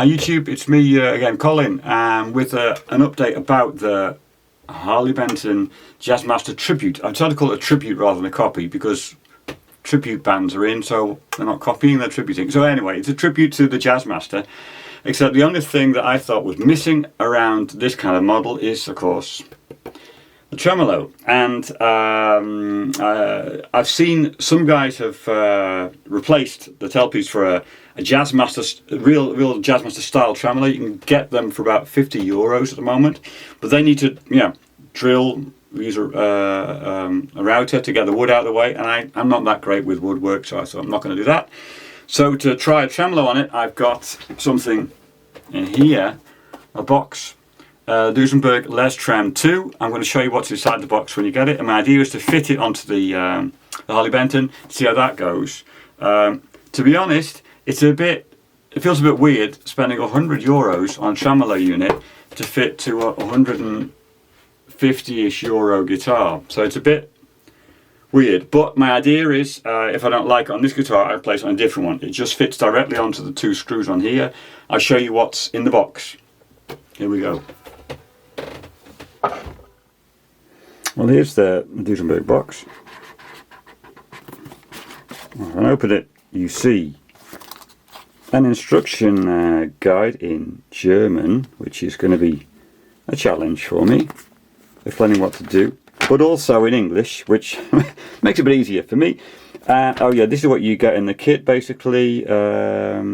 YouTube, it's me again, Colin, with an update about the Harley Benton Jazzmaster Tribute. I'm trying to call it a tribute rather than a copy because tribute bands are in, so they're not copying, they're tributing. So anyway, it's a tribute to the Jazzmaster, except the only thing that I thought was missing around this kind of model is, of course, the tremolo. And I've seen some guys have replaced the tailpiece for a Jazzmaster, real Jazzmaster style tremolo. You can get them for about €50 at the moment, but they need to, drill, use a router to get the wood out of the way, and I'm not that great with woodwork, so I'm not going to do that. So to try a tremolo on it, I've got something in here, a box. Duesenberg Les Trem 2. I'm going to show you what's inside the box when you get it, and my idea is to fit it onto the Harley Benton, see how that goes. To be honest, it feels a bit weird spending €100 on a tremolo unit to fit to a €150-ish guitar. So it's a bit weird, but my idea is if I don't like it on this guitar, I place it on a different one. It just fits directly onto the two screws on here. I'll show you what's in the box. Here we go. Well, here's the Duesenberg box. When I open it, you see an instruction guide in German, which is going to be a challenge for me, explaining what to do, but also in English, which makes it a bit easier for me. Oh yeah, this is what you get in the kit basically. There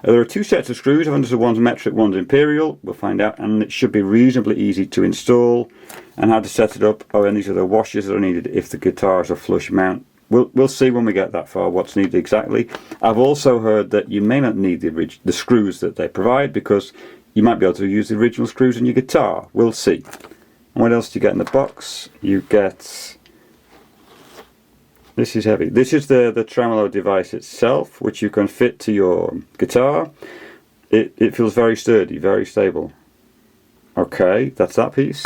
are two sets of screws. I've understood one's metric, one's imperial. We'll find out, and it should be reasonably easy to install. And how to set it up. Oh, and these are the washers that are needed if the guitar is a flush mount. We'll see when we get that far what's needed exactly. I've also heard that you may not need the screws that they provide because you might be able to use the original screws in your guitar. We'll see. And what else do you get in the box? You get... This is heavy. This is the tremolo device itself, which you can fit to your guitar. It feels very sturdy, very stable. Okay, that's that piece.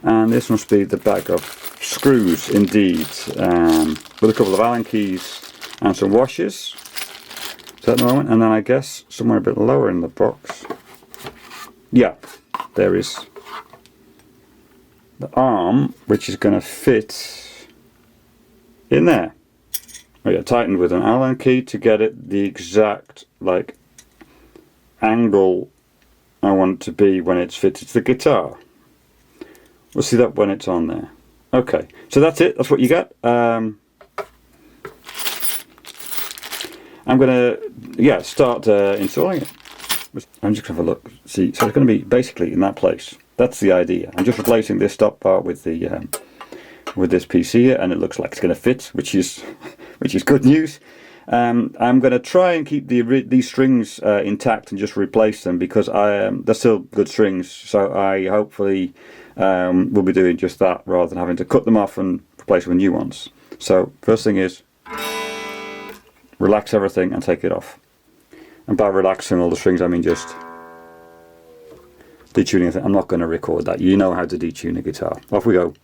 And this must be the bag of screws, indeed, with a couple of Allen keys and some washers. So at the moment, and then I guess somewhere a bit lower in the box, yeah, there is the arm, which is going to fit in there. Oh yeah, tightened with an Allen key to get it the exact angle I want it to be when it's fitted to the guitar. We'll see that when it's on there. Okay, so that's it. That's what you get. I'm going to start installing it. I'm just going to have a look. See, so it's going to be basically in that place. That's the idea. I'm just replacing this stop bar with the with this piece here, and it looks like it's going to fit, which is good news. I'm going to try and keep these strings intact and just replace them because they're still good strings. So I hopefully will be doing just that rather than having to cut them off and replace them with new ones. So first thing is relax everything and take it off. And by relaxing all the strings, I mean just detuning it. I'm not going to record that. You know how to detune a guitar. Off we go.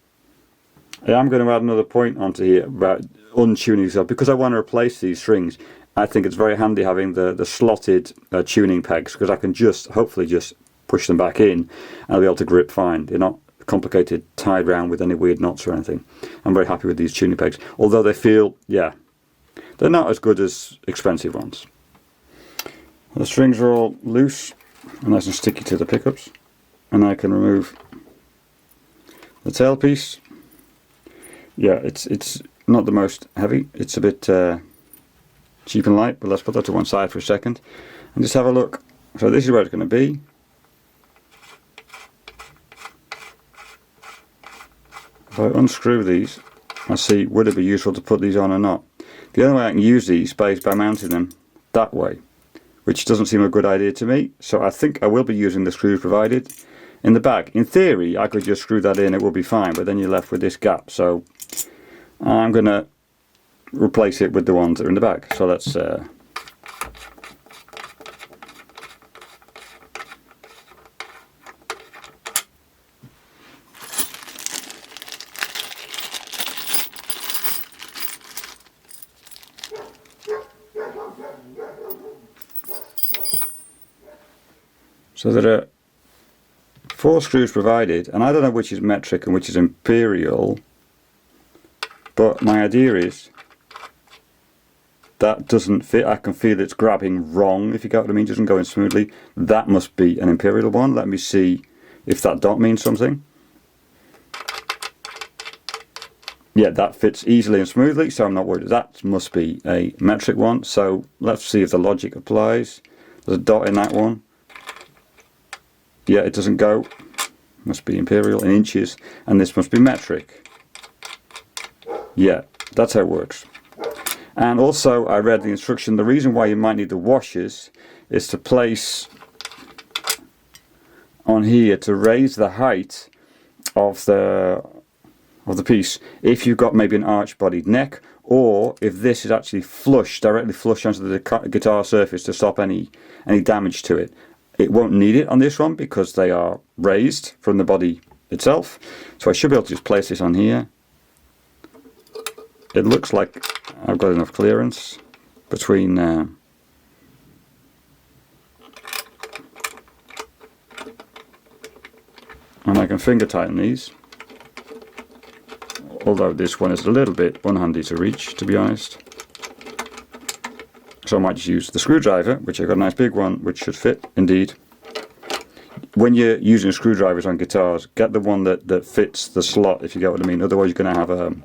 I'm going to add another point onto here about untuning yourself because I want to replace these strings. I think it's very handy having the slotted tuning pegs because I can hopefully just push them back in and I'll be able to grip fine. They're not complicated, tied around with any weird knots or anything. I'm very happy with these tuning pegs, although they feel, they're not as good as expensive ones. The strings are all loose and nice and sticky to the pickups, and I can remove the tailpiece. Yeah, it's not the most heavy. It's a bit cheap and light, but let's put that to one side for a second and just have a look. So this is where it's going to be. If I unscrew these, I see would it be useful to put these on or not. The only way I can use these is by mounting them that way, which doesn't seem a good idea to me. So I think I will be using the screws provided in the back. In theory, I could just screw that in, it will be fine, but then you're left with this gap. So I'm going to replace it with the ones that are in the back. So let's So there are 4 screws provided, and I don't know which is metric and which is imperial, but my idea is that doesn't fit. I can feel it's grabbing wrong, if you get what I mean, doesn't go in smoothly. That must be an imperial one. Let me see if that dot means something. Yeah, that fits easily and smoothly, so I'm not worried. That must be a metric one, so let's see if the logic applies. There's a dot in that one. Yeah, it doesn't go. Must be imperial in inches, and this must be metric. Yeah, that's how it works. And also, I read the instruction, the reason why you might need the washers is to place on here to raise the height of the piece if you've got maybe an arch-bodied neck, or if this is actually flush, directly flush onto the guitar surface to stop any damage to it. It won't need it on this one because they are raised from the body itself. So I should be able to just place this on here. It looks like I've got enough clearance between and I can finger tighten these, although this one is a little bit unhandy to reach, to be honest. So I might just use the screwdriver, which I've got a nice big one which should fit indeed. When you're using screwdrivers on guitars, get the one that fits the slot, if you get what I mean, otherwise you're going to have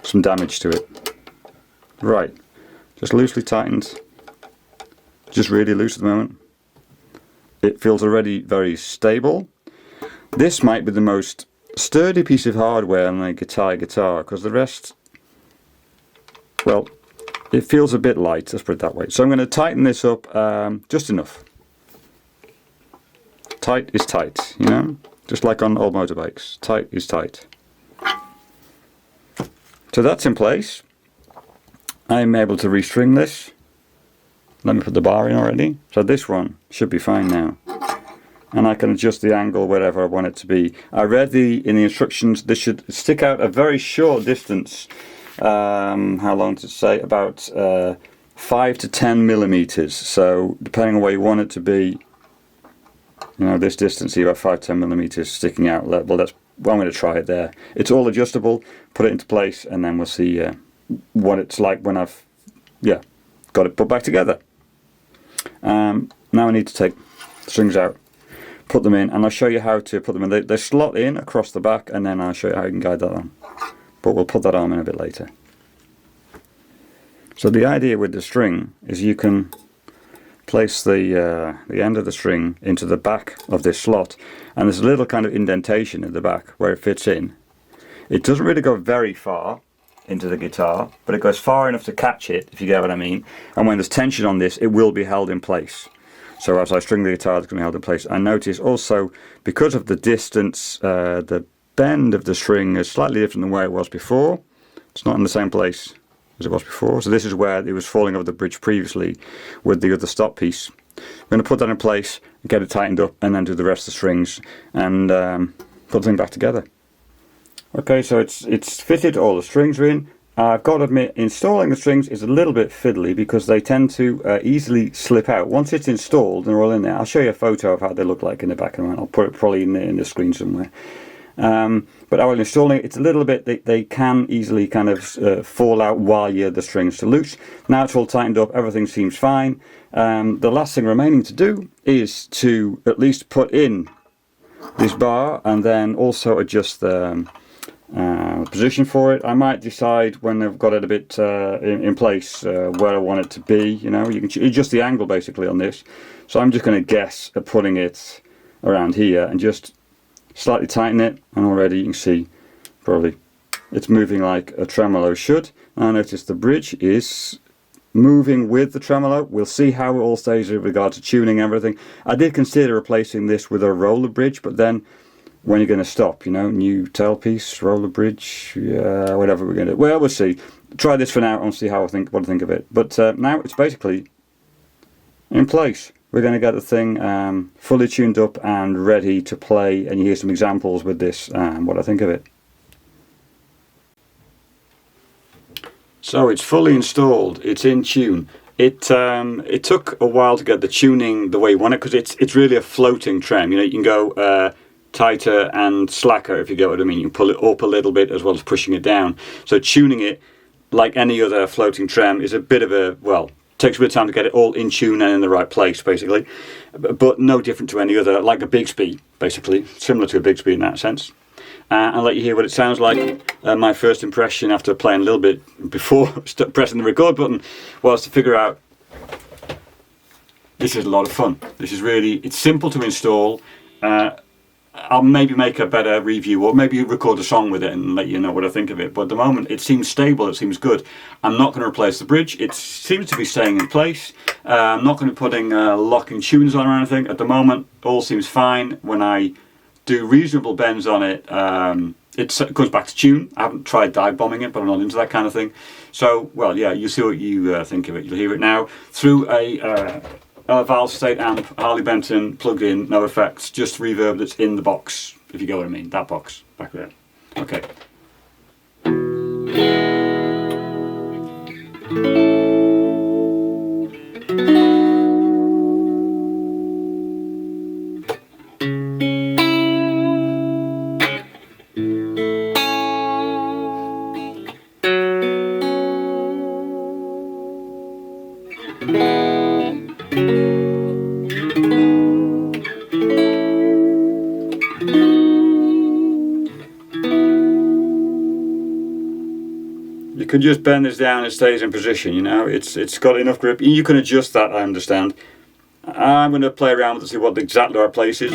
some damage to it. Right, just loosely tightened, just really loose at the moment. It feels already very stable. This might be the most sturdy piece of hardware on a guitar because the rest, well, it feels a bit light, let's put it that way. So I'm going to tighten this up just enough. Tight is tight, you know, just like on old motorbikes. Tight is tight. So that's in place. I'm able to restring this. Let me put the bar in already. So this one should be fine now. And I can adjust the angle wherever I want it to be. I read in the instructions this should stick out a very short distance. How long does it say? About 5 to 10 millimeters. So depending on where you want it to be, you know, this distance here, about 5 to 10 millimeters sticking out. Well, I'm going to try it there. It's all adjustable. Put it into place, and then we'll see what it's like when I've got it put back together. Now I need to take the strings out, put them in, and I'll show you how to put them in. They slot in across the back, and then I'll show you how you can guide that on. But we'll put that on in a bit later. So the idea with the string is you can place the end of the string into the back of this slot, and there's a little kind of indentation in the back where it fits in. It doesn't really go very far into the guitar, but it goes far enough to catch it, if you get what I mean. And when there's tension on this, it will be held in place. So as I string the guitar, it's going to be held in place. I notice also, because of the distance, the bend of the string is slightly different than where it was before. It's not in the same place as it was before. So this is where it was falling over the bridge previously with the other stop piece. I'm going to put that in place, get it tightened up, and then do the rest of the strings and put the thing back together. Okay, so it's fitted, all the strings are in. I've got to admit, installing the strings is a little bit fiddly because they tend to easily slip out. Once it's installed and they're all in there, I'll show you a photo of how they look like in the back of it. I'll put it probably in the screen somewhere. But while installing it, it's a little bit, they can easily kind of fall out while the strings are loose. Now it's all tightened up, everything seems fine. The last thing remaining to do is to at least put in this bar and then also adjust the position for it. I might decide when I've got it a bit in place where I want it to be. You know, you can adjust the angle basically on this. So I'm just going to guess at putting it around here and just slightly tighten it, and already you can see probably it's moving like a tremolo should. And I notice the bridge is moving with the tremolo. We'll see how it all stays with regard to tuning and everything. I did consider replacing this with a roller bridge, but then when you're going to stop, you know, new tailpiece, roller bridge, whatever we're going to do. Well, we'll see. Try this for now and see what I think of it. But now it's basically in place. We're going to get the thing fully tuned up and ready to play, and you hear some examples with this, what I think of it. So it's fully installed, it's in tune. It took a while to get the tuning the way you want it, because it's really a floating trem. You know, you can go tighter and slacker, if you get what I mean. You can pull it up a little bit as well as pushing it down. So tuning it, like any other floating trem, is a bit of a, well, takes a bit of time to get it all in tune and in the right place, basically. But no different to any other, like a Bigsby, basically. Similar to a Bigsby in that sense. I'll let you hear what it sounds like. My first impression after playing a little bit before pressing the record button was to figure out, this is a lot of fun. This is really, it's simple to install. I'll maybe make a better review, or maybe record a song with it and let you know what I think of it. But at the moment it seems stable, it seems good. I'm not going to replace the bridge, it seems to be staying in place. I'm not going to be putting locking tunes on or anything. At the moment all seems fine. When I do reasonable bends on it, it goes back to tune. I haven't tried dive bombing it, but I'm not into that kind of thing. So, well, yeah, you see what you think of it. You'll hear it now through a valve state amp, Harley Benton, plugged in, no effects, just reverb that's in the box, if you get what I mean, that box back there. Okay. You can just bend this down, it stays in position, you know, it's got enough grip. You can adjust that, I understand. I'm going to play around with it to see what the exact right place is.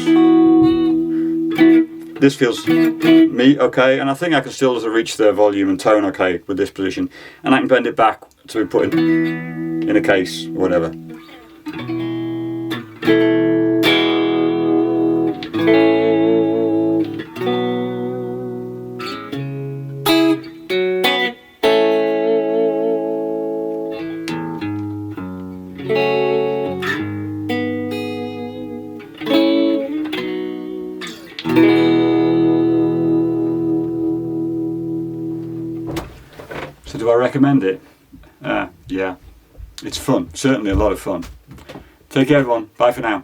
This feels me okay, and I think I can still reach the volume and tone okay with this position. And I can bend it back to be put in a case or whatever. So do I recommend it? Yeah, it's fun, certainly a lot of fun. Take care everyone, bye for now.